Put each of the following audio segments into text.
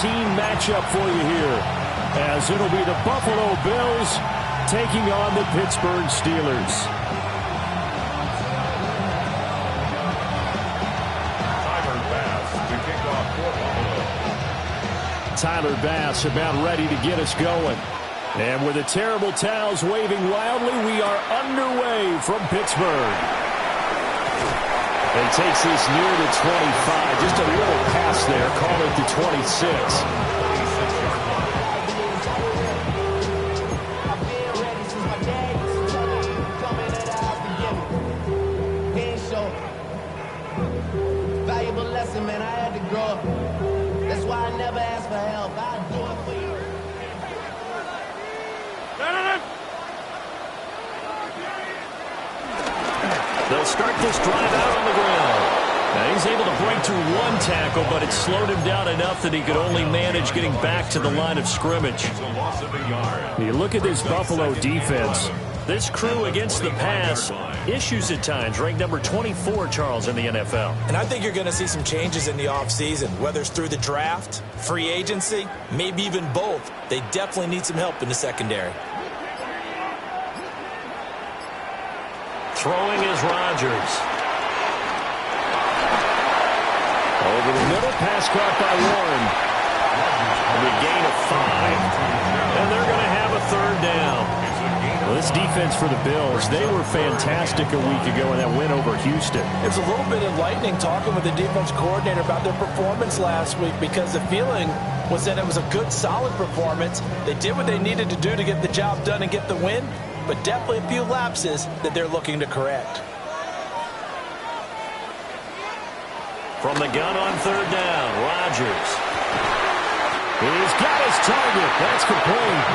team matchup for you here, as it'll be the Buffalo Bills taking on the Pittsburgh Steelers. Tyler Bass about ready to get us going. And with the terrible towels waving wildly, we are underway from Pittsburgh. And takes this near the 25. Just a little pass there. Call it the 26. Valuable lesson, man. I had to grow up. That's why I never ask for help. I do it for you. They'll start this drive out on the ground. Now he's able to break through one tackle, but it slowed him down enough that he could only manage getting back to the line of scrimmage. You look at this Buffalo defense. This crew against the pass, issues at times, ranked number 24, Charles, in the NFL. And I think you're going to see some changes in the offseason, whether it's through the draft, free agency, maybe even both. They definitely need some help in the secondary. Throwing is Rodgers. Over the middle, pass caught by Warren. A gain of 5. And they're going to have a third down. Well, this defense for the Bills, they were fantastic a week ago in that win over Houston. It's a little bit enlightening talking with the defense coordinator about their performance last week, because the feeling was that it was a good, solid performance. They did what they needed to do to get the job done and get the win, but definitely a few lapses that they're looking to correct. From the gun on third down, Rodgers. He's got his target. That's complete.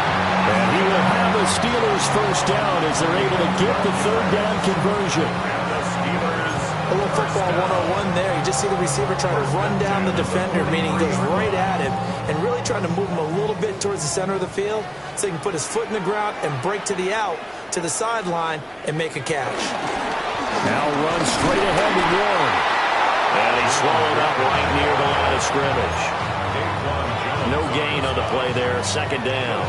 And he will have the Steelers first down as they're able to get the third down conversion. A little football 101 there. You just see the receiver trying to run down the defender, meaning he goes right at him, and really trying to move him a little bit towards the center of the field so he can put his foot in the ground and break to the out, to the sideline, and make a catch. Now runs straight ahead to Warren. And he's swallowed up right near the line of scrimmage. No gain on the play there. Second down.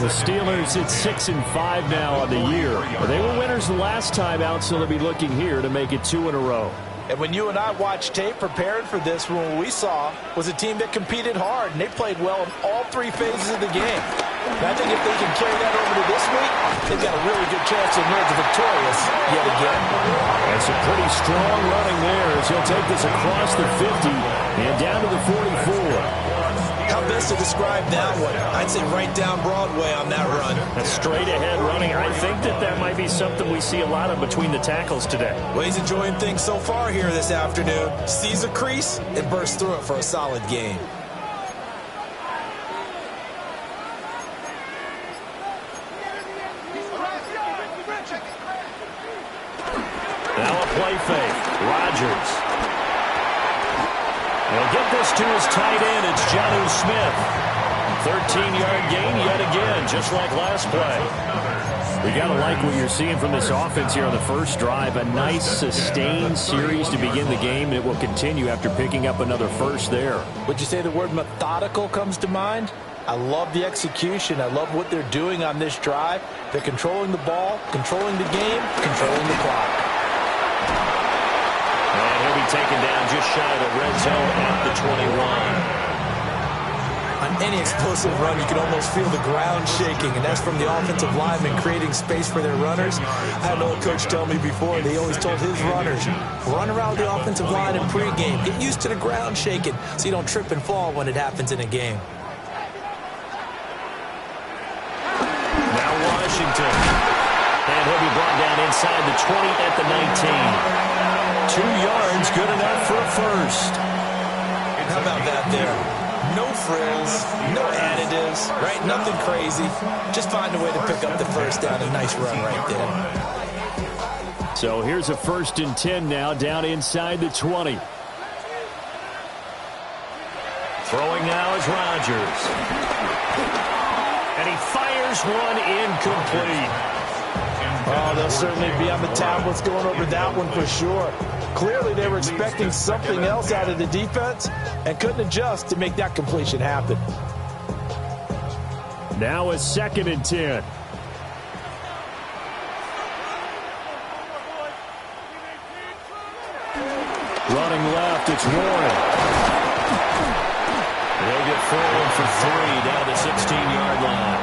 The Steelers at 6-5 now on the year. They were winners the last time out, so they'll be looking here to make it 2 in a row. And when you and I watched tape preparing for this, what we saw was a team that competed hard, and they played well in all 3 phases of the game. And I think if they can carry that over to this week, they've got a really good chance to emerge victorious yet again. And some pretty strong running there as he'll take this across the 50 and down to the 44. How best to describe that one? I'd say right down Broadway on that run. A straight ahead running. I think that might be something we see a lot of between the tackles today. Well, he's enjoying things so far here this afternoon. Sees a crease and bursts through it for a solid game. Now a play fake. Rodgers. He'll get this to his tight end. It's Jonnu Smith. 13-yard gain yet again, just like last play. We got to like what you're seeing from this offense here on the first drive. A nice, sustained series to begin the game, and it will continue after picking up another first there. Would you say the word methodical comes to mind? I love the execution. I love what they're doing on this drive. They're controlling the ball, controlling the game, controlling the clock. And he'll be taken down just shy of the red zone at the 21. On any explosive run, you can almost feel the ground shaking, and that's from the offensive linemen creating space for their runners. I had an old coach tell me before, they always told his runners, run around the offensive line in pregame. Get used to the ground shaking so you don't trip and fall when it happens in a game. Now Washington. And he'll be brought down inside the 20 at the 19. 2 yards, good enough for a first. How about that there? No frills, no additives, right? Nothing crazy. Just find a way to pick up the first down. A nice run right there. So here's a 1st and 10 now, down inside the 20. Throwing now is Rodgers. And he fires one incomplete. Oh, they'll certainly be on the tablets going over that one for sure. Clearly, they were expecting something else out of the defense and couldn't adjust to make that completion happen. Now a 2nd and 10. Running left, it's Warren. They'll get forward for 3 down the 16-yard line.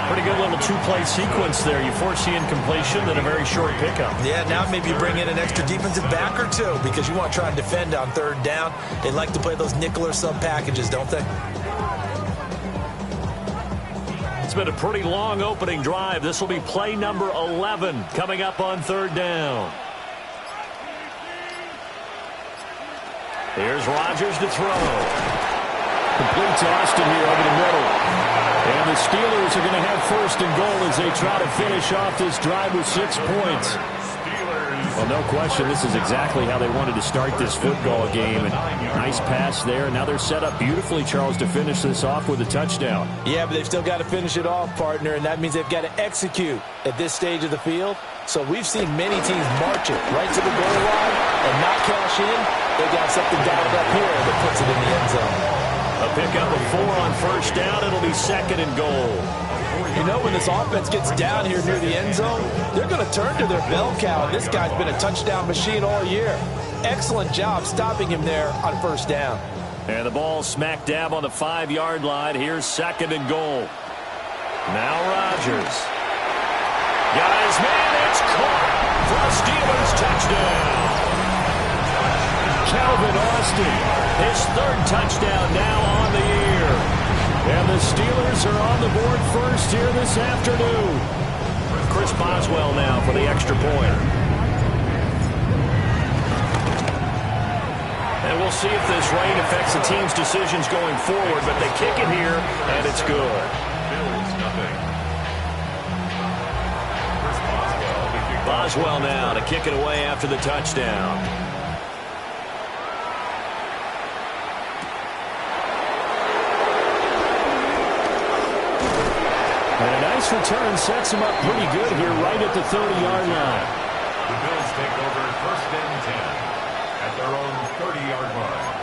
Pretty good little two-play sequence there. You force the incompletion, then a very short pickup. Yeah, now maybe bring in an extra defensive back or two because you want to try and defend on 3rd down. They like to play those nickel or sub packages, don't they? It's been a pretty long opening drive. This will be play number 11 coming up on 3rd down. Here's Rodgers to throw. Complete to Austin here over the middle. And the Steelers are going to have 1st and goal as they try to finish off this drive with 6 points. Well, no question, this is exactly how they wanted to start this football game. And nice pass there. Now they're set up beautifully, Charles, to finish this off with a touchdown. Yeah, but they've still got to finish it off, partner, and that means they've got to execute at this stage of the field. So we've seen many teams march it right to the goal line and not cash in. They got something dialed up here that puts it in the end zone. A pickup of 4 on 1st down. It'll be 2nd and goal. You know, when this offense gets down here near the end zone, they're going to turn to their bell cow. This guy's been a touchdown machine all year. Excellent job stopping him there on 1st down. And the ball smack dab on the 5-yard line. Here's 2nd and goal. Now Rodgers. Guys, man, it's caught for a Steelers touchdown. Calvin Austin, his 3rd touchdown now on the year. And the Steelers are on the board first here this afternoon. Chris Boswell now for the extra point. And we'll see if this rain affects the team's decisions going forward, but they kick it here, and it's good. Boswell now to kick it away after the touchdown. And a nice return sets him up pretty good here right at the 30-yard line. The Bills take over 1st and 10 at their own 30-yard line.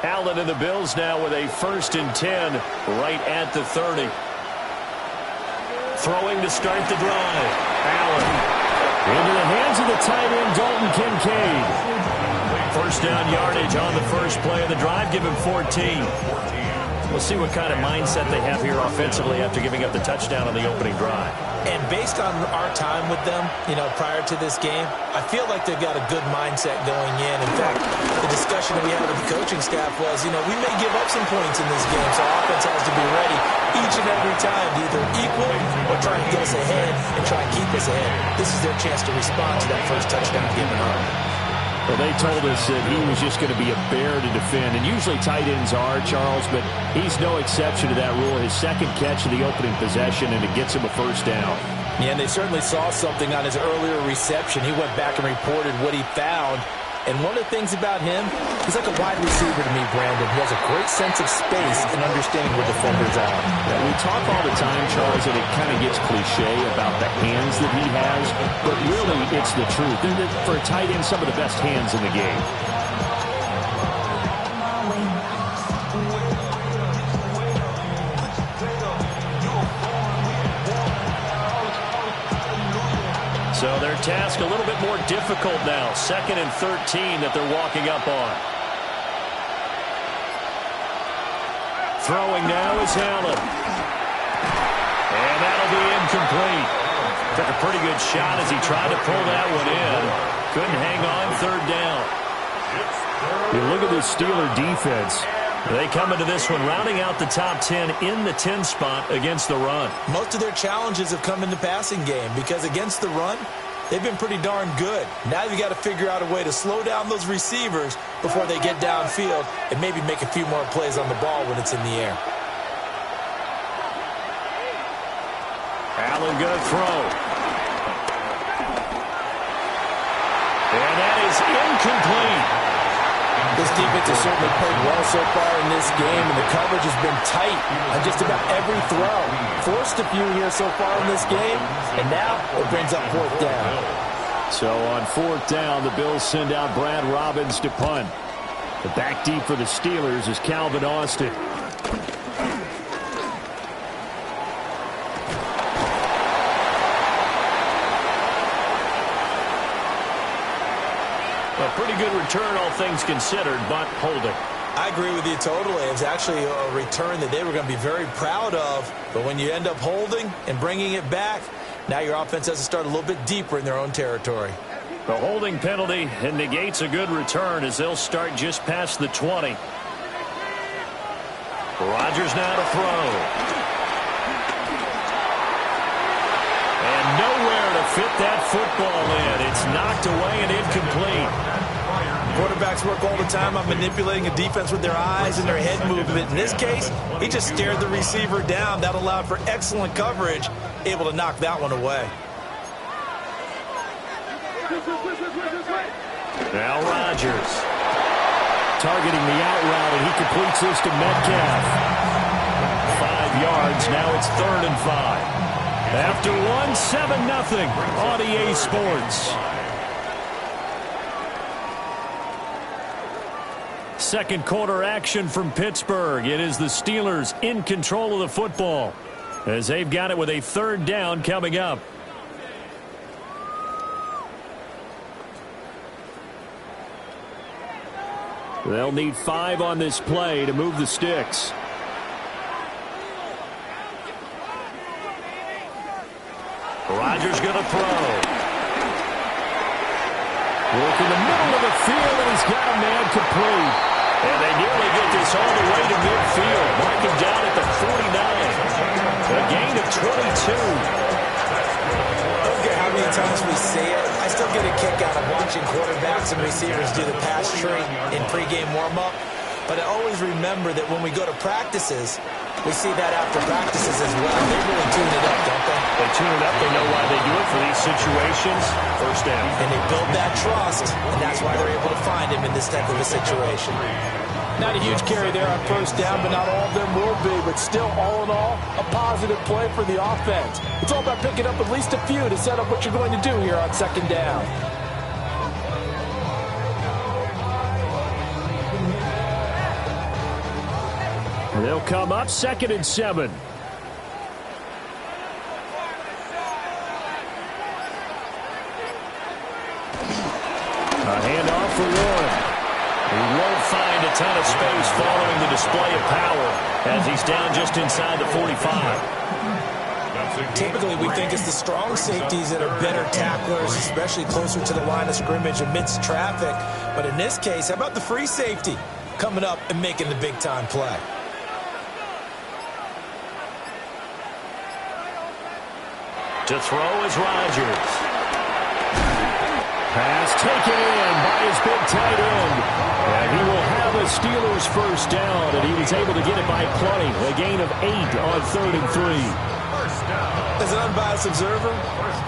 Allen and the Bills now with a 1st and 10 right at the 30. Throwing to start the drive. Allen into the hands of the tight end, Dalton Kincaid. 1st down yardage on the first play of the drive. Give him 14. We'll see what kind of mindset they have here offensively after giving up the touchdown on the opening drive. And based on our time with them, you know, prior to this game, I feel like they've got a good mindset going in. In fact, the discussion that we had with the coaching staff was, you know, we may give up some points in this game, so offense has to be ready each and every time to either equal or try and get us ahead and try and keep us ahead. This is their chance to respond to that first touchdown given up. Well, they told us that he was just going to be a bear to defend, and usually tight ends are, Charles, but he's no exception to that rule. His 2nd catch of the opening possession, and it gets him a 1st down. Yeah, and they certainly saw something on his earlier reception. He went back and reported what he found. And one of the things about him, he's like a wide receiver to me, Brandon. He has a great sense of space and understanding where defenders are. Yeah, we talk all the time, Charles, and it kind of gets cliche about the hands that he has, but really it's the truth. For a tight end, some of the best hands in the game. So their task a little bit more difficult now. 2nd and 13 that they're walking up on. Throwing now is Allen. And that'll be incomplete. Took a pretty good shot as he tried to pull that one in. Couldn't hang on 3rd down. You look at this Steeler defense. They come into this one rounding out the top 10 in the 10 spot against the run. Most of their challenges have come in the passing game because against the run, they've been pretty darn good. Now you got to figure out a way to slow down those receivers before they get downfield and maybe make a few more plays on the ball when it's in the air. Allen going to throw. And that is incomplete. This defense has certainly played well so far in this game, and the coverage has been tight on just about every throw. Forced a few here so far in this game, and now it brings up fourth down. So on fourth down, the Bills send out Brad Robbins to punt. The back deep for the Steelers is Calvin Austin. A pretty good return, all things considered, but holding. I agree with you totally. It was actually a return that they were going to be very proud of. But when you end up holding and bringing it back, now your offense has to start a little bit deeper in their own territory. The holding penalty and negates a good return as they'll start just past the 20. Rodgers now to throw. And nowhere to fit that football in. It's knocked away and incomplete. Quarterbacks work all the time on manipulating a defense with their eyes and their head movement. In this case, he just stared the receiver down. That allowed for excellent coverage, able to knock that one away. Now Rodgers targeting the out route, and he completes this to Metcalf. 5 yards. Now it's 3rd and 5. After one, 7-0 on EA Sports. Second quarter action from Pittsburgh. It is the Steelers in control of the football as they've got it with a 3rd down coming up. They'll need 5 on this play to move the sticks. Rodgers going to throw. Work in the middle of the field, and he's got a man complete. And they nearly get this all the way to midfield. Mark him down at the 49. A gain of 22. I don't care how many times we see it. I still get a kick out of watching quarterbacks and receivers do the pass tree in pregame warm-up. But I always remember that when we go to practices, we see that after practices as well. They really tune it up, don't they? They tune it up. They know why they do it for these situations. First down. And they build that trust, and that's why they're able to find him in this type of a situation. Not a huge carry there on first down, but not all of them will be. But still, all in all, a positive play for the offense. It's all about picking up at least a few to set up what you're going to do here on second down. They'll come up 2nd and 7. A handoff for Warren. He won't find a ton of space following the display of power as he's down just inside the 45. Typically, we think it's the strong safeties that are better tacklers, especially closer to the line of scrimmage amidst traffic. But in this case, how about the free safety coming up and making the big-time play? To throw is Rodgers. Pass taken in by his big tight end. And he will have a Steelers first down, and he was able to get it by plenty. A gain of 8 on 3rd and 3. As an unbiased observer,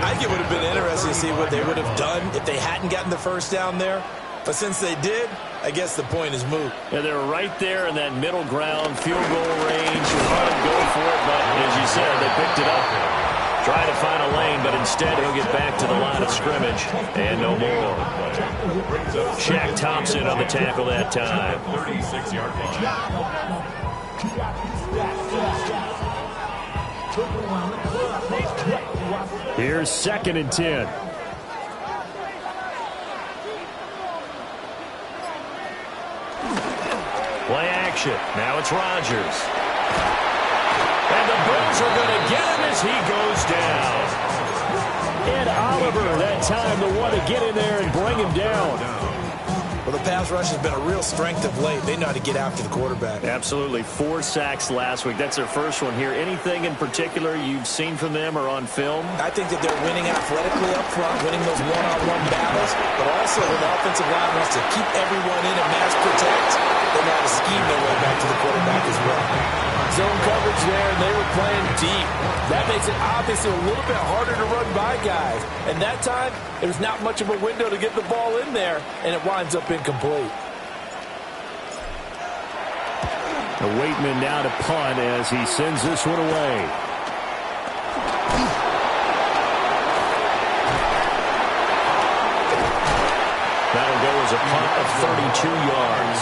I think it would have been interesting to see what they would have done if they hadn't gotten the first down there. But since they did, I guess the point is moot. And they're right there in that middle ground, field goal range. You want to go for it, but as you said, they picked it up. Trying to find a lane, but instead he'll get back to the line of scrimmage. And no more. Shaq Thompson on the tackle that time. 36-yard line. Here's 2nd and 10. Play action. Now it's Rodgers. And the Bills are going to get him as he goes down. Ed Oliver, that time, the one to get in there and bring him down. Well, the pass rush has been a real strength of late. They know how to get after the quarterback. Absolutely. 4 sacks last week. That's their first one here. Anything in particular you've seen from them or on film? I think that they're winning athletically up front, winning those one-on-one battles, but also when the offensive line wants to keep everyone in and mass protect, they know how to scheme their way back to the quarterback as well. Zone coverage there, and they were playing deep. That makes it obviously a little bit harder to run by guys. And that time, there's not much of a window to get the ball in there, and it winds up incomplete. Waitman now to punt as he sends this one away. That'll go as a punt of 32 yards.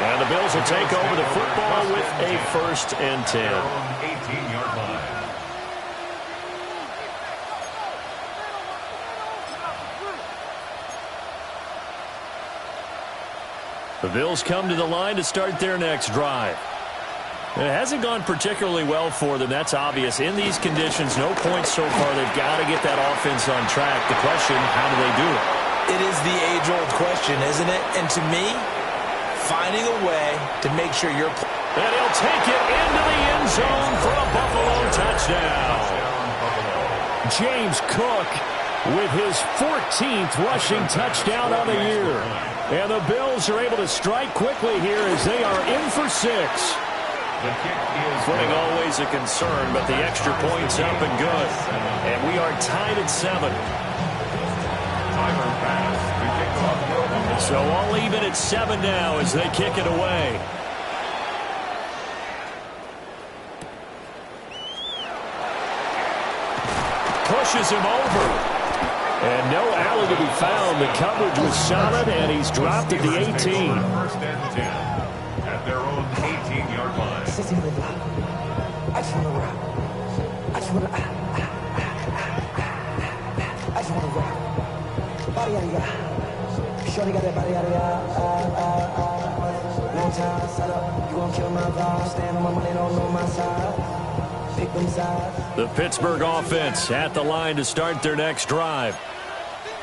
And the Bills will take over the football with a 1st and 10. 18-yard line. The Bills come to the line to start their next drive. It hasn't gone particularly well for them. That's obvious. In these conditions, no points so far. They've got to get that offense on track. The question, how do they do it? It is the age-old question, isn't it? And to me, finding a way to make sure you're... And he'll take it into the end zone for a Buffalo touchdown. James Cook with his 14th rushing touchdown on the year. And the Bills are able to strike quickly here as they are in for 6. Footing always a concern, but the extra point's up and good. And we are tied at 7. So all even at 7 now as they kick it away. Pushes him over. And no alley to be found. The coverage was solid, and he's dropped at the 18. 1st and 10 at their own 18-yard line. I just want to rock. I just want to... I just want to rock. Body out of ya. Shorty got that body out of ya. Long time set up. You gon' kill my vibe. Stand on my money, don't know my side. Pick them sides. The Pittsburgh offense at the line to start their next drive.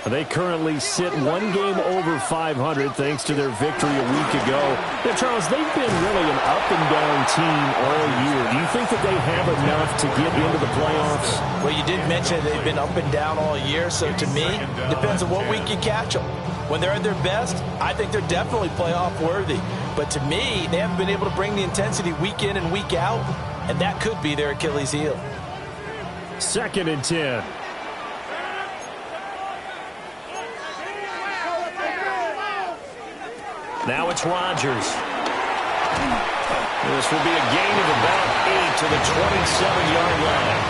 They currently sit 1 game over 500 thanks to their victory a week ago. Now, Charles, they've been really an up-and-down team all year. Do you think that they have enough to get into the playoffs? Well, you did mention they've been up and down all year, so to me, depends on what week you catch them. When they're at their best, I think they're definitely playoff worthy. But to me, they haven't been able to bring the intensity week in and week out, and that could be their Achilles heel. 2nd and 10. Now it's Rodgers. This will be a gain of about 8 to the 27-yard line.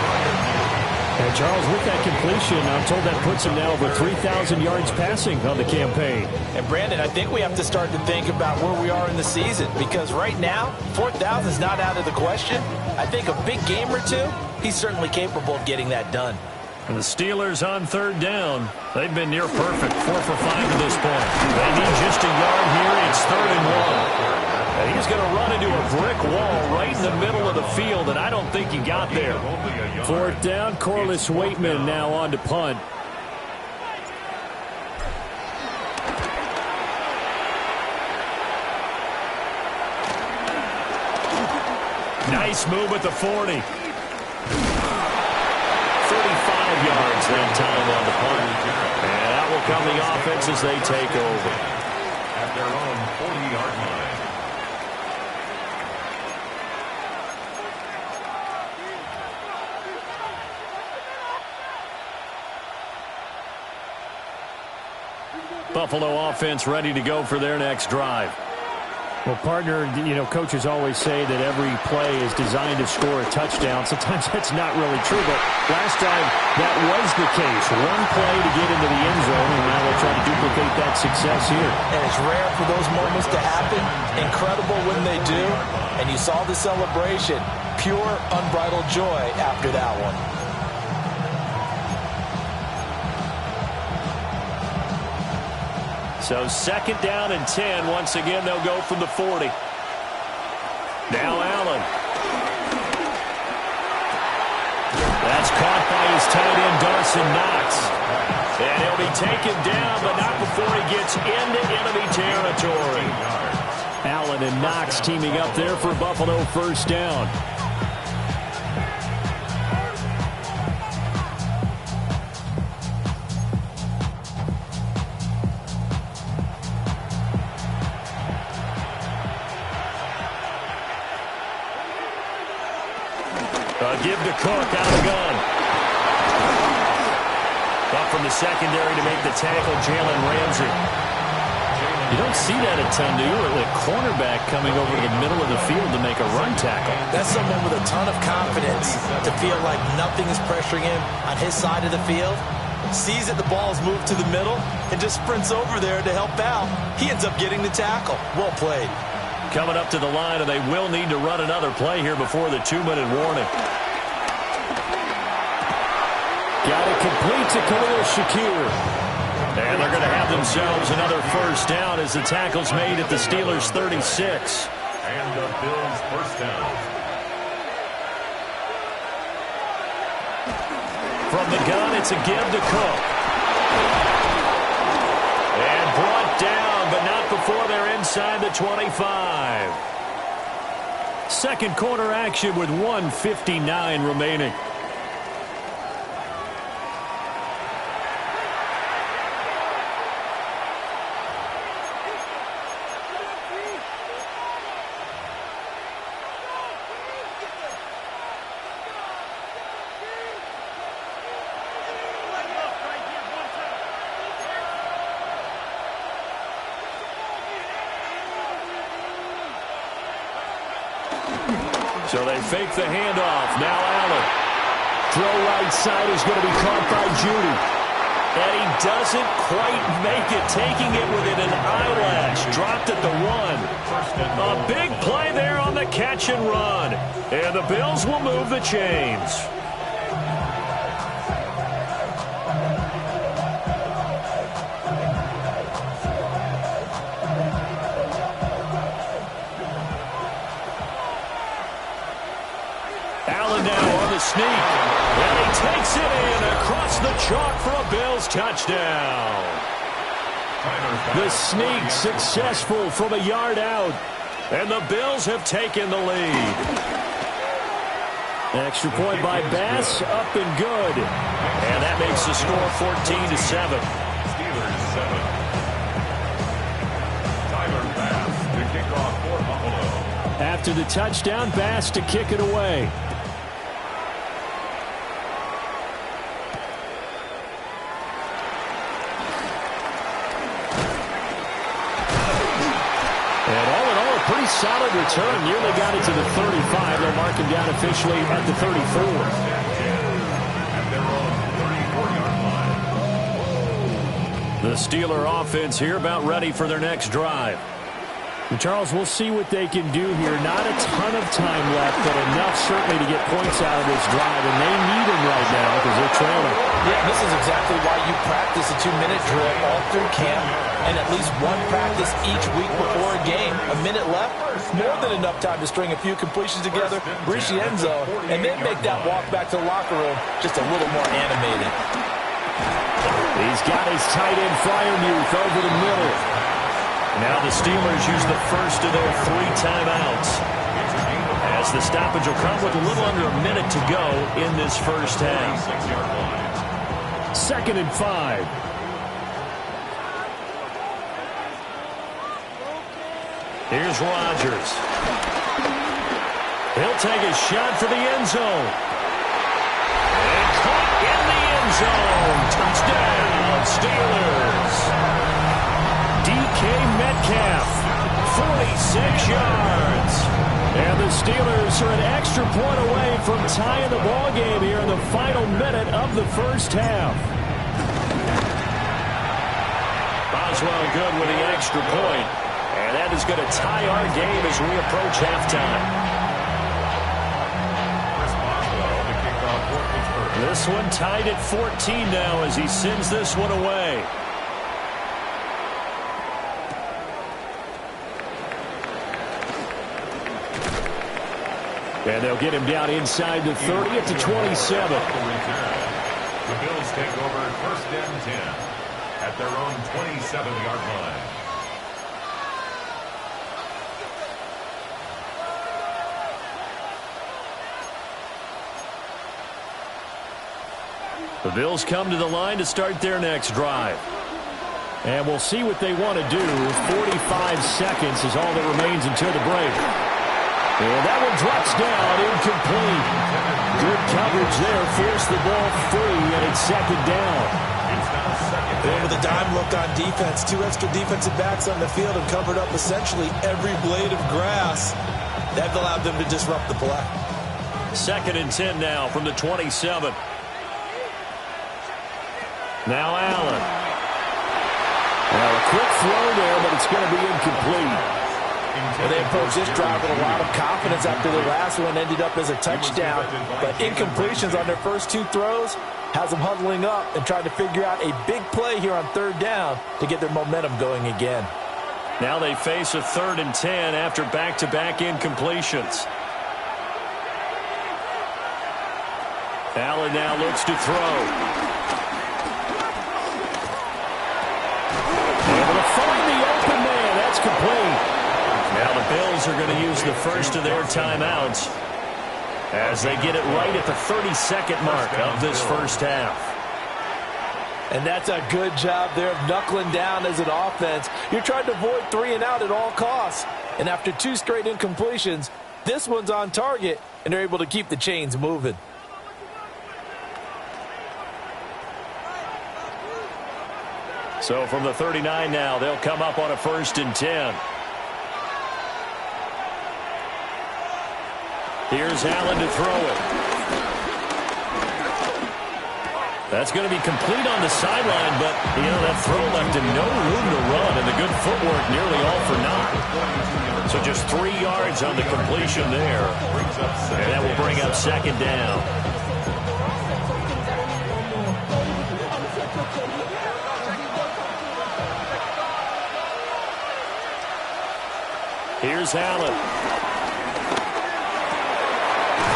And Charles, with that completion, I'm told that puts him now over 3,000 yards passing on the campaign. And Brandon, I think we have to start to think about where we are in the season, because right now, 4,000 is not out of the question. I think a big game or two, he's certainly capable of getting that done. And the Steelers on 3rd down. They've been near perfect, 4 for 5 to this point. They need just a yard here. It's 3rd and 1. And he's going to run into a brick wall right in the middle of the field, and I don't think he got there. 4th down, Corliss Waitman now on to punt. Nice move at the 40. 35 yards that time on the punt. And that will come the offense as they take over. At their own 40-yard line. Buffalo offense ready to go for their next drive. Well, partner, coaches always say that every play is designed to score a touchdown. Sometimes that's not really true, but last time that was the case. One play to get into the end zone, and now they'll try to duplicate that success here. And it's rare for those moments to happen. Incredible when they do. And you saw the celebration. Pure, unbridled joy after that one. So 2nd down and 10. Once again, they'll go from the 40. Now Allen. That's caught by his tight end, Dawson Knox. And he'll be taken down, but not before he gets into enemy territory. Allen and Knox teaming up there for Buffalo 1st down. Give to Cook out of the gun. Up from the secondary to make the tackle, Jalen Ramsey. You don't see that a ton, do you? With a cornerback coming over to the middle of the field to make a run tackle. That's someone with a ton of confidence to feel like nothing is pressuring him on his side of the field. Sees that the ball is moved to the middle and just sprints over there to help out. He ends up getting the tackle. Well played. Coming up to the line, and they will need to run another play here before the 2-minute warning. Got it complete to Khalil Shakir. And they're going to have themselves another first down as the tackle's made at the Steelers' 36. And the Bills' first down. From the gun, it's a give to Cook. And brought down, but not before they're inside the 25. Second quarter action with 1:59 remaining. So they fake the handoff. Now Allen. Throw right side is going to be caught by Judy. And he doesn't quite make it, taking it within an eyelash. Dropped at the 1. A big play there on the catch and run. And the Bills will move the chains. Allen now on the sneak. And he takes it in across the chalk for a Bills touchdown. The sneak successful from a yard out. And the Bills have taken the lead. Extra point by Bass, up and good. And that makes the score 14-7. Steelers 7. Tyler Bass to kick off for Buffalo. After the touchdown, Bass to kick it away. Pretty solid return. Nearly got it to the 35. They'll mark him down officially at the 34. At their own 34-yard line. The Steeler offense here about ready for their next drive. And Charles, we'll see what they can do here. Not a ton of time left, but enough certainly to get points out of this drive, and they need them right now because they're trailing. Yeah, this is exactly why you practice a 2-minute drill all through camp and at least one practice each week before a game. A minute left, more than enough time to string a few completions together, reach the end zone, and then make that walk back to the locker room just a little more animated. He's got his tight end Fryermuth over the middle. Now the Steelers use the first of their 3 timeouts, as the stoppage will come with a little under a minute to go in this first half. 2nd and 5. Here's Rodgers. He'll take a shot for the end zone. And caught in the end zone. Touchdown, Steelers. DK Metcalf, 46 yards. And the Steelers are an extra point away from tying the ball game here in the final minute of the first half. Boswell good with the extra point. And that is going to tie our game as we approach halftime. This one tied at 14 now as he sends this one away. And they'll get him down inside the 30 at the 27. The Bills take over 1st and 10 at their own 27-yard line. The Bills come to the line to start their next drive. And we'll see what they want to do. 45 seconds is all that remains until the break. And that one drops down, incomplete. Good coverage there, forced the ball free, and it's 2nd down. It's now 2nd Then with a dime look on defense, 2 extra defensive backs on the field and covered up essentially every blade of grass. That allowed them to disrupt the play. 2nd and 10 now from the 27. Now Allen. Well, a quick throw there, but it's going to be incomplete. Well, they approached this drive with a lot of confidence after the last one ended up as a touchdown. But incompletions on their first 2 throws has them huddling up and trying to figure out a big play here on 3rd down to get their momentum going again. Now they face a 3rd and 10 after back-to-back incompletions. Allen now looks to throw. Able to find the open man. That's complete. Now the Bills are going to use the first of their timeouts as they get it right at the 32nd mark of this first half. And that's a good job there of knuckling down as an offense. You're trying to avoid 3 and out at all costs. And after 2 straight incompletions, this one's on target, and they're able to keep the chains moving. So from the 39 now, they'll come up on a 1st and 10. Here's Allen to throw it. That's going to be complete on the sideline, but, that throw left him no room to run, and the good footwork nearly all for naught. So just 3 yards on the completion there. And that will bring up 2nd down. Here's Allen.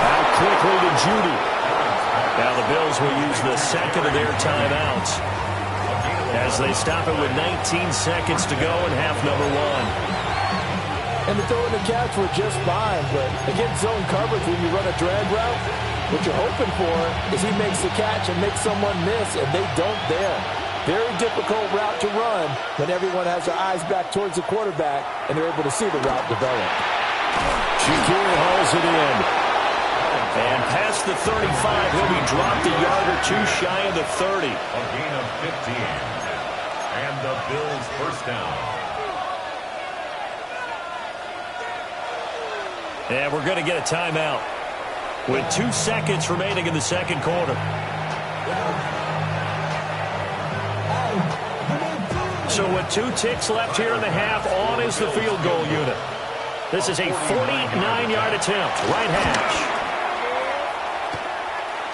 Out quickly to Judy. Now the Bills will use the 2nd of their timeouts as they stop it with 19 seconds to go in half number 1. And the throw and the catch were just fine, but against zone coverage when you run a drag route, what you're hoping for is he makes the catch and makes someone miss, and they don't there. Very difficult route to run when everyone has their eyes back towards the quarterback and they're able to see the route develop. Shakir hauls it in. And past the 35, he'll be dropped a yard or 2 shy of the 30. A gain of 15. And the Bills first down. And we're going to get a timeout with 2 seconds remaining in the 2nd quarter. So with 2 ticks left here in the half, on is the field goal unit. This is a 49-yard attempt, right hash.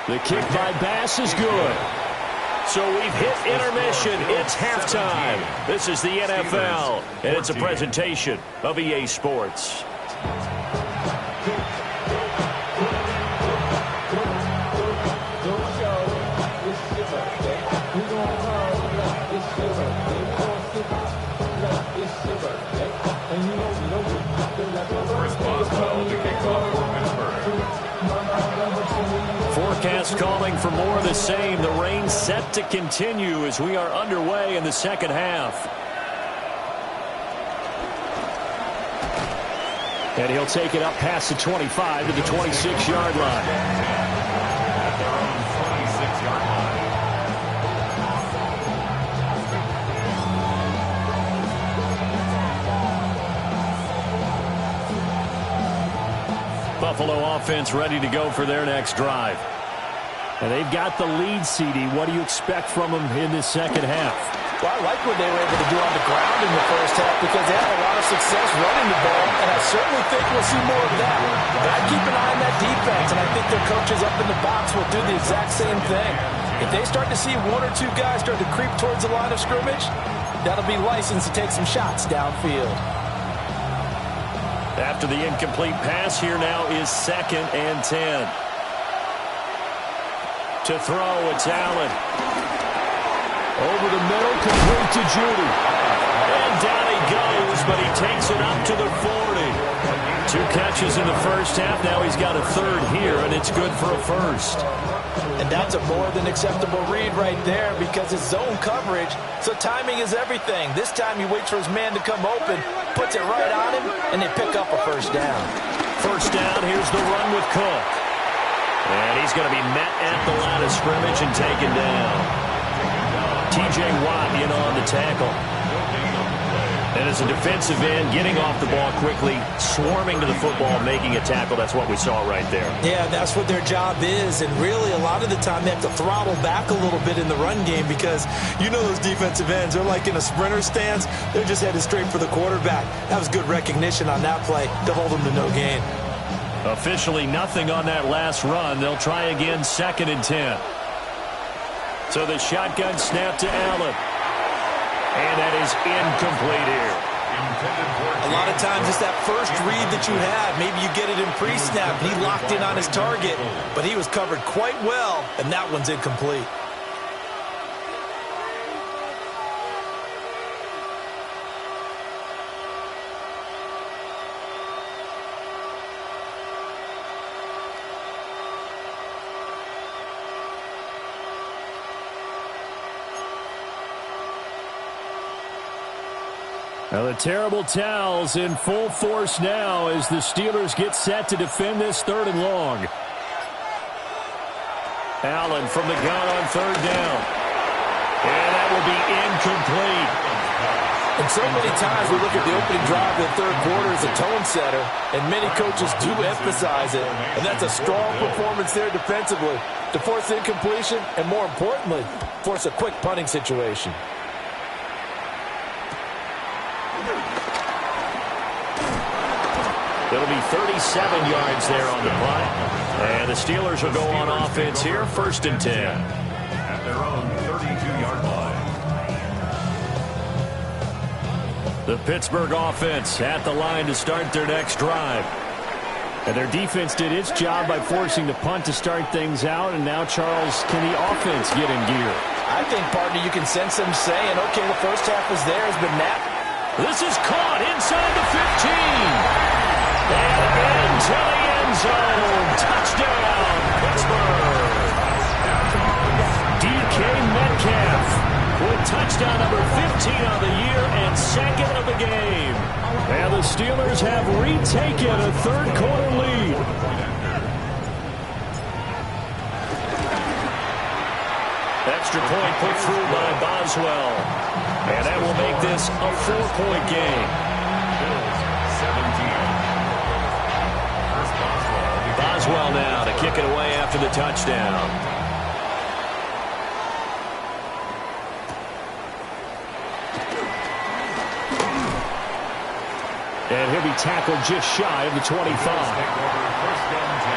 The kick by Bass is good. So we've hit intermission. It's halftime. This is the NFL, and it's a presentation of EA Sports. Forecast calling for more of the same. The rain set to continue as we are underway in the 2nd half. And he'll take it up past the 25 to the 26-yard line. At their own 26-yard line. Buffalo offense ready to go for their next drive. And they've got the lead, CD. What do you expect from them in this 2nd half? Well, I like what they were able to do on the ground in the first half because they had a lot of success running the ball, and I certainly think we'll see more of that. But I keep an eye on that defense, and I think their coaches up in the box will do the exact same thing. If they start to see 1 or 2 guys start to creep towards the line of scrimmage, that'll be licensed to take some shots downfield. After the incomplete pass, here now is 2nd and 10. To throw, it's Allen. Over the middle, complete to Judy. And down he goes, but he takes it up to the 40. 2 catches in the first half. Now he's got a 3rd here, and it's good for a 1st. And that's a more than acceptable read right there because it's zone coverage, so timing is everything. This time he waits for his man to come open, puts it right on him, and they pick up a 1st down. 1st down, here's the run with Cook. And he's going to be met at the line of scrimmage and taken down. T.J. Watt in on the tackle. And as a defensive end, getting off the ball quickly, swarming to the football, making a tackle. That's what we saw right there. Yeah, that's what their job is. And really, a lot of the time, they have to throttle back a little bit in the run game because you know those defensive ends, they're like in a sprinter stance. They're just headed straight for the quarterback. That was good recognition on that play to hold them to no gain. Officially nothing on that last run. They'll try again, 2nd and 10. So the shotgun snap to Allen. And that is incomplete here. A lot of times it's that first read that you have. Maybe you get it in pre-snap. He locked in on his target, but he was covered quite well, and that one's incomplete. Now the terrible towels in full force now as the Steelers get set to defend this 3rd and long. Allen from the gun on 3rd down. And that will be incomplete. And so many times we look at the opening drive of the 3rd quarter as a tone setter, and many coaches do emphasize it. And that's a strong performance there defensively to force incompletion and, more importantly, force a quick punting situation. It'll be 37 yards there on the play. And the Steelers will go on offense here, 1st and 10. At their own 32-yard line. The Pittsburgh offense at the line to start their next drive. And their defense did its job by forcing the punt to start things out. And now, Charles, can the offense get in gear? I think, partner, you can sense them saying, okay, the first half is there, has been that. This is caught inside the 15. And into the end zone. Touchdown, Pittsburgh. DK Metcalf with touchdown number 15 on the year and 2nd of the game. And the Steelers have retaken a 3rd quarter lead. Extra point put through by Boswell. And that will make this a 4-point game. Boswell now to kick it away after the touchdown. And he'll be tackled just shy of the 25. Take over 1st and 10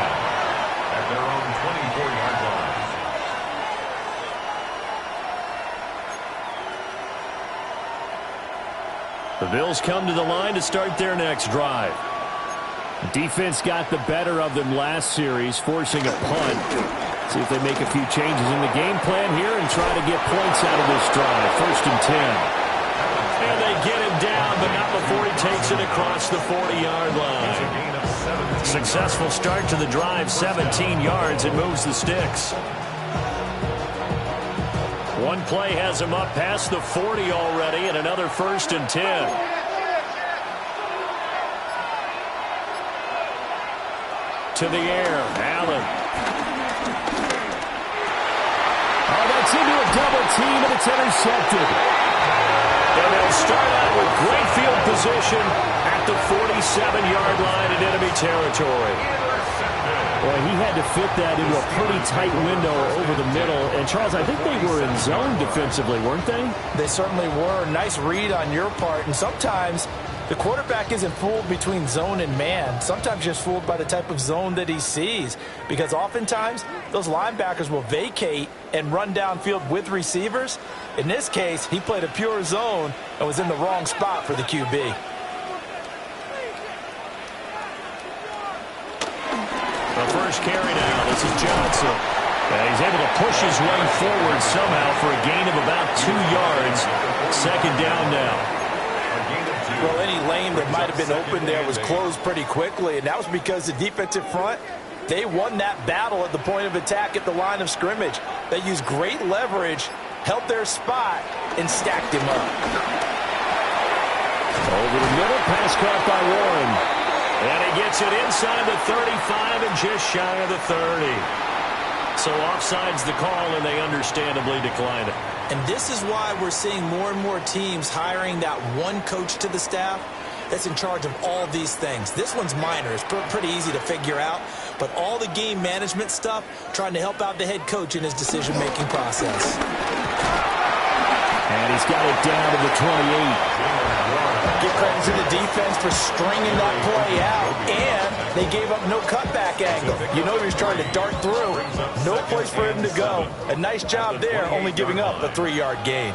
at their own 24-yard line. The Bills come to the line to start their next drive. Defense got the better of them last series, forcing a punt. See if they make a few changes in the game plan here and try to get points out of this drive. 1st and 10. And they get him down, but not before he takes it across the 40-yard line. Successful start to the drive, 17 yards. It moves the sticks. One play has him up past the 40 already, and another 1st and 10. To the air, Allen. Oh, that's into a double team, and it's intercepted. And they'll start out with great field position at the 47-yard line in enemy territory. Well, he had to fit that into a pretty tight window over the middle. And, Charles, I think they were in zone defensively, weren't they? They certainly were. Nice read on your part. And sometimes the quarterback isn't fooled between zone and man. Sometimes just fooled by the type of zone that he sees. Because oftentimes, those linebackers will vacate and run downfield with receivers. In this case, he played a pure zone and was in the wrong spot for the QB. The first carry now. This is Johnson. And he's able to push his way forward somehow for a gain of about 2 yards. 2nd down now. Well, any lane that might have been open there was closed pretty quickly, and that was because the defensive front, they won that battle at the point of attack at the line of scrimmage. They used great leverage, held their spot, and stacked him up. Over the middle, pass caught by Warren. And he gets it inside the 35 and just shy of the 30. So offsides the call, and they understandably decline it. And this is why we're seeing more and more teams hiring that one coach to the staff that's in charge of all these things. This one's minor. It's pretty easy to figure out. But all the game management stuff, trying to help out the head coach in his decision-making process. And he's got it down to the 28. Give credit to the defense for stringing that play out, and they gave up no cutback angle. You know he was trying to dart through. No place for him to go. A nice job there, only giving up a 3-yard gain.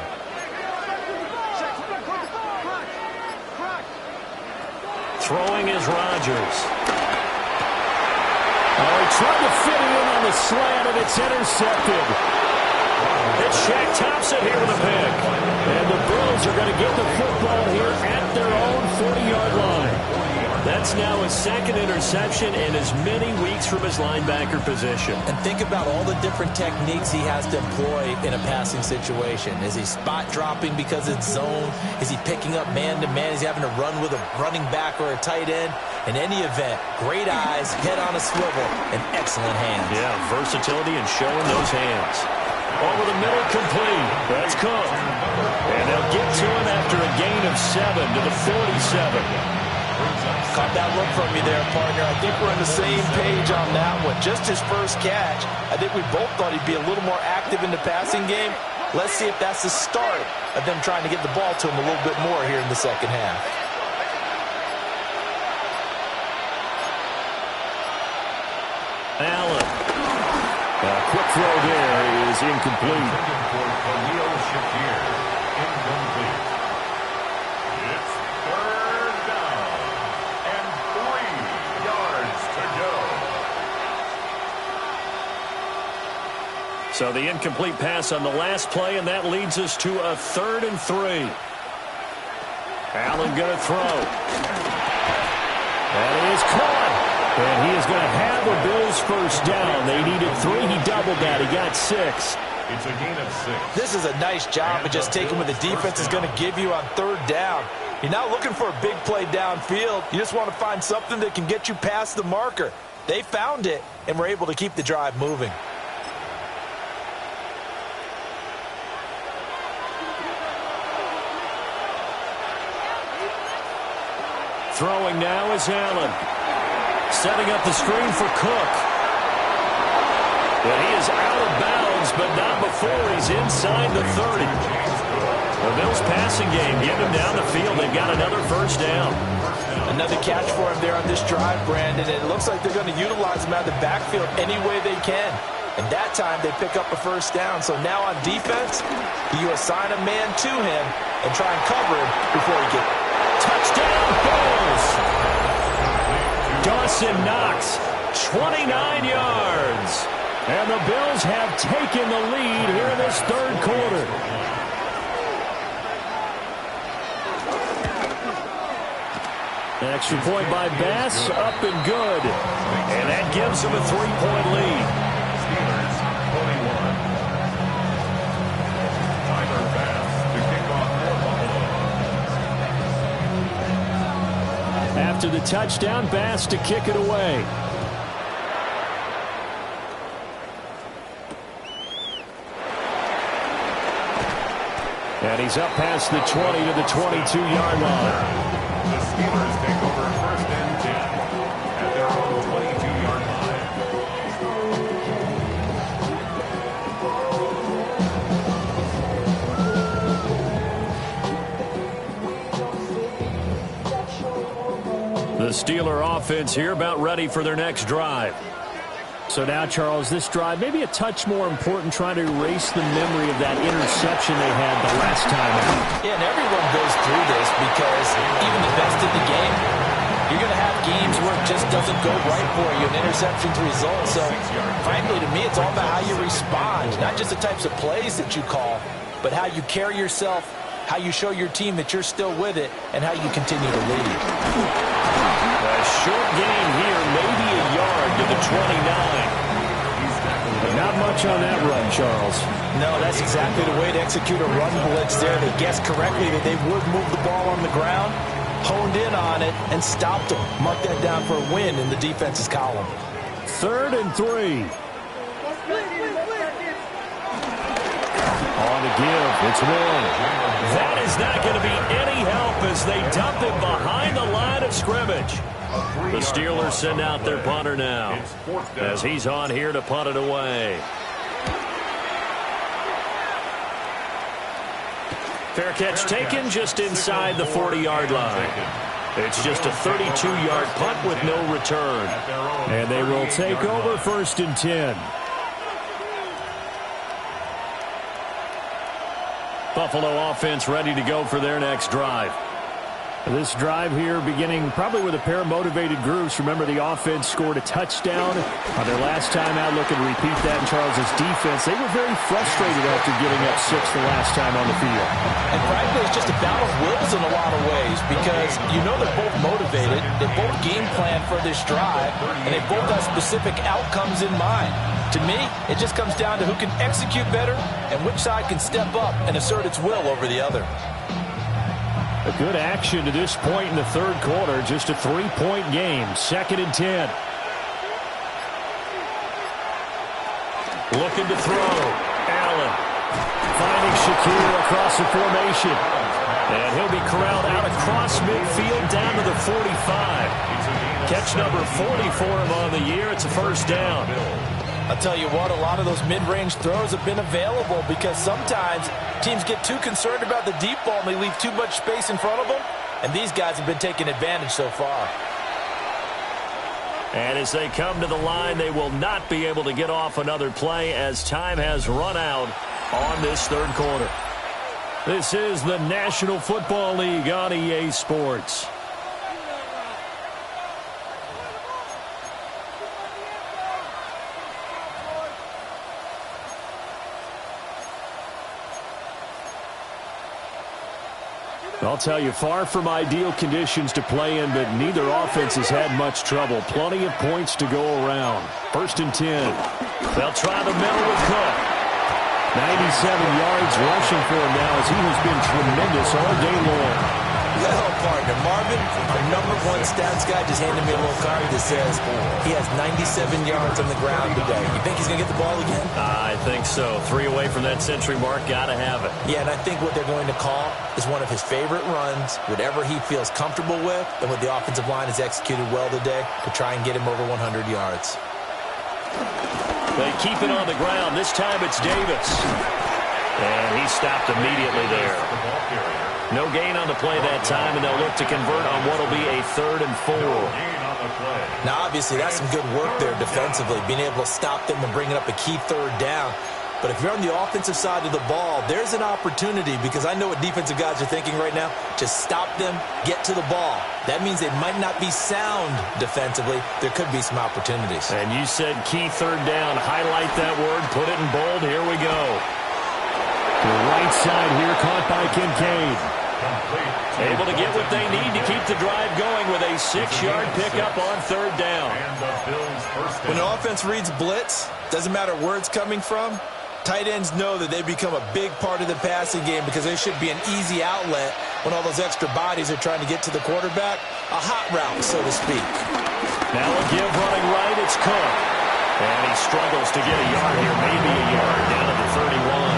Throwing is Rodgers. Oh, he tried to fit it in on the slant, and it's intercepted. It's Shaq Thompson here with a pick. And the Bills are going to get the football here at their own 40-yard line. That's now his second interception in as many weeks from his linebacker position. And think about all the different techniques he has to employ in a passing situation. Is he spot dropping because it's zone? Is he picking up man-to-man? Is he having to run with a running back or a tight end? In any event, great eyes, head on a swivel, and excellent hands. Yeah, versatility and showing those hands. Over the middle, complete. That's Cook. And they'll get to him after a gain of 7 to the 47. Caught that look from you there, partner. I think we're on the same page on that one. Just his first catch. I think we both thought he'd be a little more active in the passing game. Let's see if that's the start of them trying to get the ball to him a little bit more here in the second half. Allen. A quick throw there is incomplete. Incomplete. It's third down and 3 yards to go. So the incomplete pass on the last play, and that leads us to a 3rd and 3. Allen going to throw. That is caught. And he is going to have the Bills first down. They needed 3. He doubled that. He got 6. It's a gain of 6. This is a nice job of just taking what the defense is going to give you on 3rd down. You're not looking for a big play downfield. You just want to find something that can get you past the marker. They found it and were able to keep the drive moving. Throwing now is Allen. Setting up the screen for Cook. But he is out of bounds, but not before he's inside the 30. The Bills passing game, get him down the field. They've got another first down. Another catch for him there on this drive, Brandon. It looks like they're going to utilize him out of the backfield any way they can. And that time they pick up a first down. So now on defense, you assign a man to him and try and cover him before he gets touchdown Bills. Dawson Knox, 29 yards. And the Bills have taken the lead here in this 3rd quarter. An extra point by Bass, up and good. And that gives them a 3-point lead. Steelers 21. Tyler Bass to kick off for Buffalo. After the touchdown, Bass to kick it away. And he's up past the 20 to the 22-yard line. The Steelers take over 1st and 10 at their own 22-yard line. The Steeler offense here about ready for their next drive. So now, Charles, this drive maybe a touch more important, trying to erase the memory of that interception they had the last time out. Yeah, and everyone goes through this because even the best in the game, you're going to have games where it just doesn't go right for you, an interception's result. So, frankly, to me, it's all about how you respond, not just the types of plays that you call, but how you carry yourself, how you show your team that you're still with it, and how you continue to lead. A short gain here, maybe a yard to the 29. Not much on that run, Charles. No, that's exactly the way to execute a run blitz there. They guessed correctly that they would move the ball on the ground, honed in on it, and stopped them. Mark that down for a win in the defense's column. 3rd and 3. On the give, it's one. That is not going to be any help as they dump him behind the line of scrimmage. The Steelers send out their punter now as he's on here to punt it away. Fair catch taken just inside the 40-yard line. It's just a 32-yard punt with no return. And they will take over 1st and 10. Buffalo offense ready to go for their next drive. This drive here beginning probably with a pair of motivated groups. Remember, the offense scored a touchdown on their last time out. Looking to repeat that in Charles' defense. They were very frustrated after giving up 6 the last time on the field. And frankly, it's just a battle of wills in a lot of ways because you know they're both motivated. They both game plan for this drive, and they both have specific outcomes in mind. To me, it just comes down to who can execute better and which side can step up and assert its will over the other. A good action to this point in the 3rd quarter. Just a 3-point game. 2nd and 10. Looking to throw. Allen finding Shakir across the formation. And he'll be corralled out across midfield down to the 45. Catch number 40 for him on the year. It's a 1st down. I'll tell you what, a lot of those mid-range throws have been available because sometimes teams get too concerned about the deep ball and they leave too much space in front of them, and these guys have been taking advantage so far. And as they come to the line, they will not be able to get off another play as time has run out on this 3rd quarter. This is the National Football League on EA Sports. I'll tell you, far from ideal conditions to play in, but neither offense has had much trouble. Plenty of points to go around. 1st and 10. They'll try the middle with Cook. 97 yards rushing for him now as he has been tremendous all day long. Well, partner, Marvin, our #1 stats guy just handed me a little card that says he has 97 yards on the ground today. You think he's going to get the ball again? I think so. 3 away from that century mark. Got to have it. Yeah, and I think what they're going to call is one of his favorite runs, whatever he feels comfortable with, and what the offensive line has executed well today to try and get him over 100 yards. They keep it on the ground. This time it's Davis. And he stopped immediately there. No gain on the play that time, and they'll look to convert on what will be a 3rd and 4. Now, obviously, that's some good work there defensively, being able to stop them and bringing up a key 3rd down. But if you're on the offensive side of the ball, there's an opportunity because I know what defensive guys are thinking right now. Just stop them, get to the ball. That means they might not be sound defensively. There could be some opportunities. And you said key 3rd down. Highlight that word. Put it in bold. Here we go. The right side here caught by Kincaid. Able to get what they need to keep the drive going with a 6-yard pickup on 3rd down. When an offense reads blitz, doesn't matter where it's coming from, tight ends know that they become a big part of the passing game because there should be an easy outlet when all those extra bodies are trying to get to the quarterback. A hot route, so to speak. Now a give running right, it's Cook. And he struggles to get a yard here, maybe a yard down at the 31.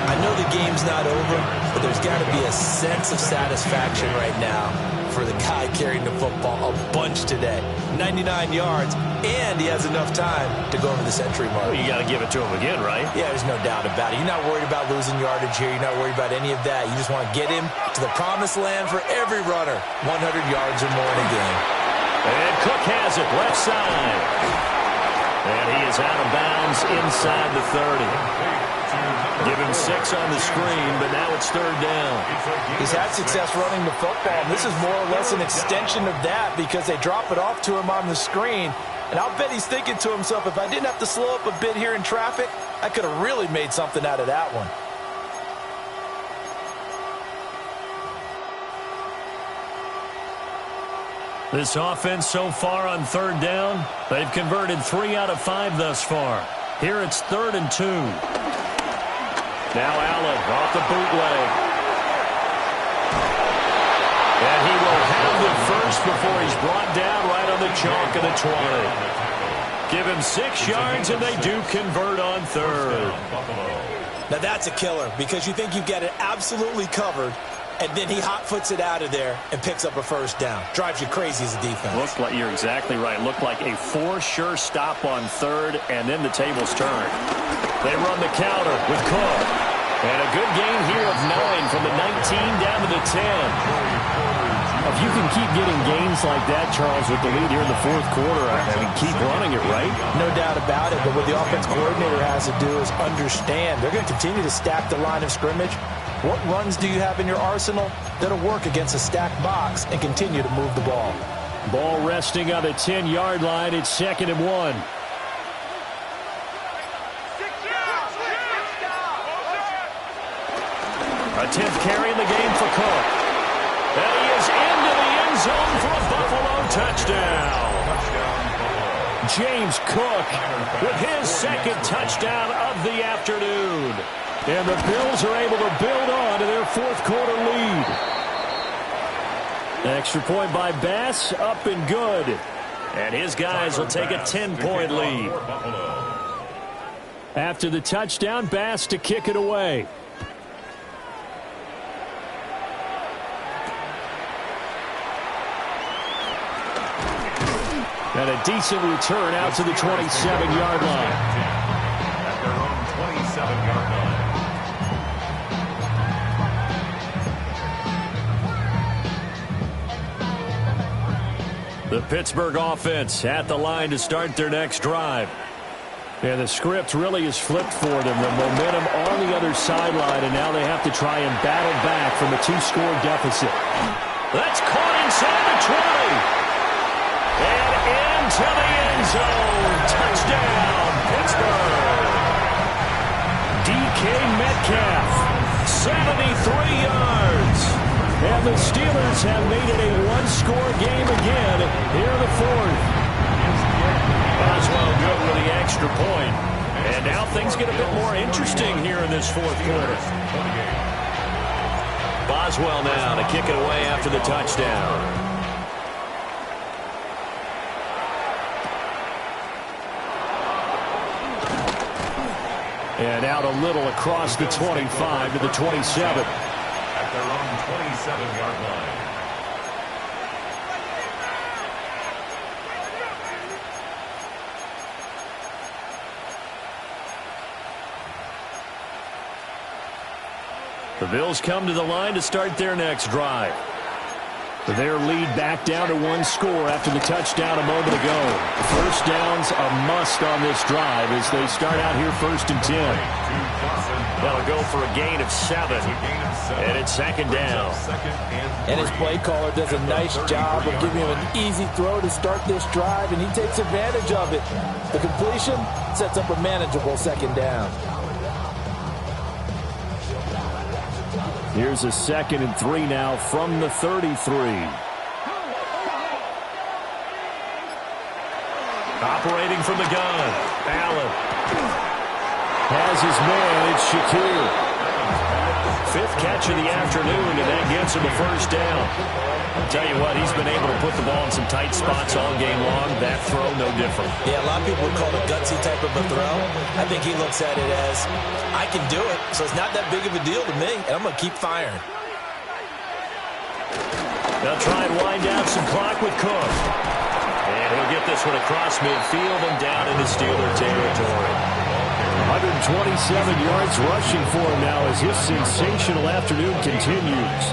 I know the game's not over, but there's got to be a sense of satisfaction right now for the guy carrying the football a bunch today. 99 yards, and he has enough time to go over the century mark. Well, you got to give it to him again, right? Yeah, there's no doubt about it. You're not worried about losing yardage here. You're not worried about any of that. You just want to get him to the promised land for every runner. 100 yards or more in a game. And Cook has it left side. And he is out of bounds inside the 30. Give him 6 on the screen, but now it's 3rd down. He's had success running the football, and this is more or less an extension of that because they drop it off to him on the screen. And I'll bet he's thinking to himself, if I didn't have to slow up a bit here in traffic, I could have really made something out of that one. This offense so far on 3rd down, they've converted 3 out of 5 thus far. Here it's 3rd and 2. Now Allen off the bootleg. And he will have the first before he's brought down right on the chalk of the 20. Give him 6 yards, and they do convert on third. Now that's a killer because you think you've got it absolutely covered, and then he hot-foots it out of there and picks up a first down. Drives you crazy as a defense. Looked like, you're exactly right. Looked like a for-sure stop on third, and then the tables turn. They run the counter with Cook. And a good gain here of 9 from the 19 down to the 10. If you can keep getting gains like that, Charles, with the lead here in the fourth quarter, I mean, keep running it, right? No doubt about it, but what the offense coordinator has to do is understand they're going to continue to stack the line of scrimmage. What runs do you have in your arsenal that'll work against a stacked box and continue to move the ball? Ball resting on the 10-yard line. It's 2nd and 1. A 10th carry in the game for Cook. And he is into the end zone for a Buffalo touchdown. James Cook with his 2nd touchdown of the afternoon. And the Bills are able to build on to their fourth quarter lead. Extra point by Bass, up and good. And his guys will take a 10-point lead. After the touchdown, Bass to kick it away. And a decent return out to the 27-yard line. At their own 27-yard line. The Pittsburgh offense at the line to start their next drive. And the script really is flipped for them. The momentum on the other sideline, and now they have to try and battle back from a 2-score deficit. That's caught inside the 20. And into the end zone. Touchdown, Pittsburgh. DK Metcalf, 73 yards. And the Steelers have made it a 1-score game again here in the fourth. Boswell good with the extra point. And now things get a bit more interesting here in this fourth quarter. Boswell now to kick it away after the touchdown. And out a little across the 25 to the 27. At their own 27-yard line. The Bills come to the line to start their next drive. Their lead back down to 1 score after the touchdown a moment ago. First down's a must on this drive as they start out here 1st and 10. They'll go for a gain of 7. And it's 2nd down. And his play caller does a nice job of giving him an easy throw to start this drive, and he takes advantage of it. The completion sets up a manageable 2nd down. Here's a 2nd and 3 now from the 33. Operating from the gun, Allen has his man. It's Shakir. 5th catch of the afternoon, and that gets him a first down. I'll tell you what, he's been able to put the ball in some tight spots all game long. That throw, no different. Yeah, a lot of people would call it a gutsy type of a throw. I think he looks at it as, I can do it, so it's not that big of a deal to me, and I'm going to keep firing. They'll try and wind down some clock with Cook. And he'll get this one across midfield and down into Steeler territory. 127 yards rushing for him now as his sensational afternoon continues.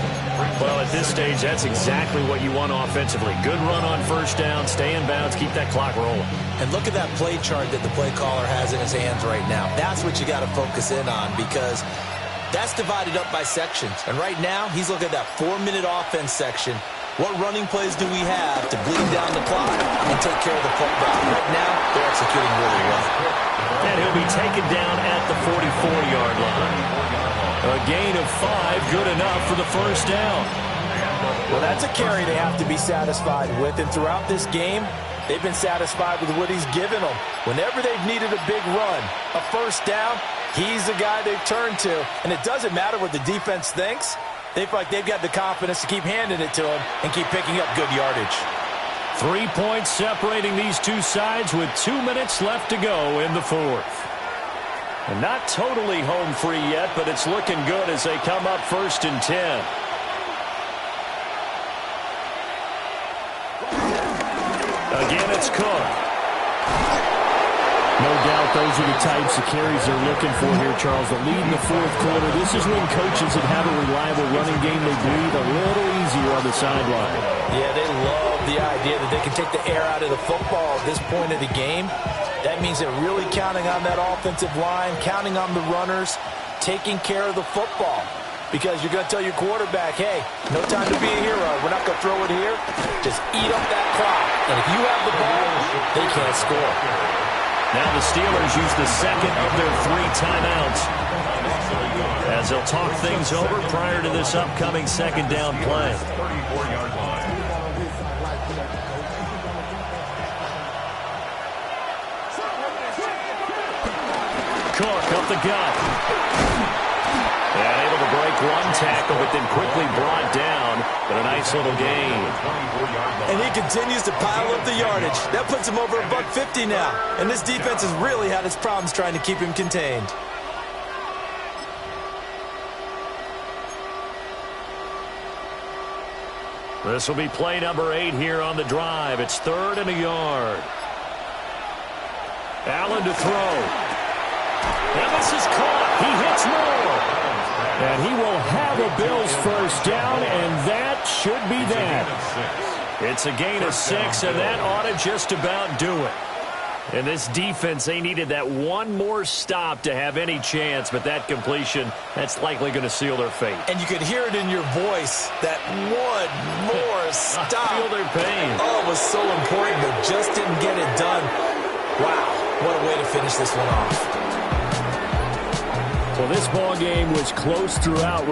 Well, at this stage, that's exactly what you want offensively. Good run on first down, stay in bounds, keep that clock rolling. And look at that play chart that the play caller has in his hands right now. That's what you got to focus in on because that's divided up by sections. And right now, he's looking at that 4-minute offense section. What running plays do we have to bleed down the clock and take care of the football? Right now, they're executing really well. And he'll be taken down at the 44-yard line. A gain of 5, good enough for the first down. Well, that's a carry they have to be satisfied with. And throughout this game, they've been satisfied with what he's given them. Whenever they've needed a big run, a first down, he's the guy they've turned to. And it doesn't matter what the defense thinks. They feel like they've got the confidence to keep handing it to him and keep picking up good yardage. 3 points separating these two sides with 2 minutes left to go in the fourth. And not totally home free yet, but it's looking good as they come up 1st and 10. Again, it's Cook. No doubt those are the types of carries they're looking for here, Charles. The lead in the fourth quarter. This is when coaches that have a reliable running game, they breathe a little easier on the sideline. Yeah, they love the idea that they can take the air out of the football at this point of the game. That means they're really counting on that offensive line, counting on the runners, taking care of the football. Because you're going to tell your quarterback, hey, no time to be a hero. We're not going to throw it here. Just eat up that clock. And if you have the ball, they can't score. Now the Steelers use the second of their 3 timeouts as they'll talk things over prior to this upcoming second down play. 34-yard line. Cook up the gut. And able to break one tackle, but then quickly brought down. But a nice little gain. And he continues to pile up the yardage. That puts him over $150 now. And this defense has really had its problems trying to keep him contained. This will be play number 8 here on the drive. It's 3rd and a yard. Allen to throw. And this is caught. He hits more. And he will have a Bills first down, and that should be that. It's a gain of 6, and that ought to just about do it. And this defense, they needed that one more stop to have any chance, but that completion, that's likely going to seal their fate. And you could hear it in your voice, that one more stop. I feel their pain. Oh, it was so important, but just didn't get it done. Wow, what a way to finish this one off. Well, this ball game was close throughout.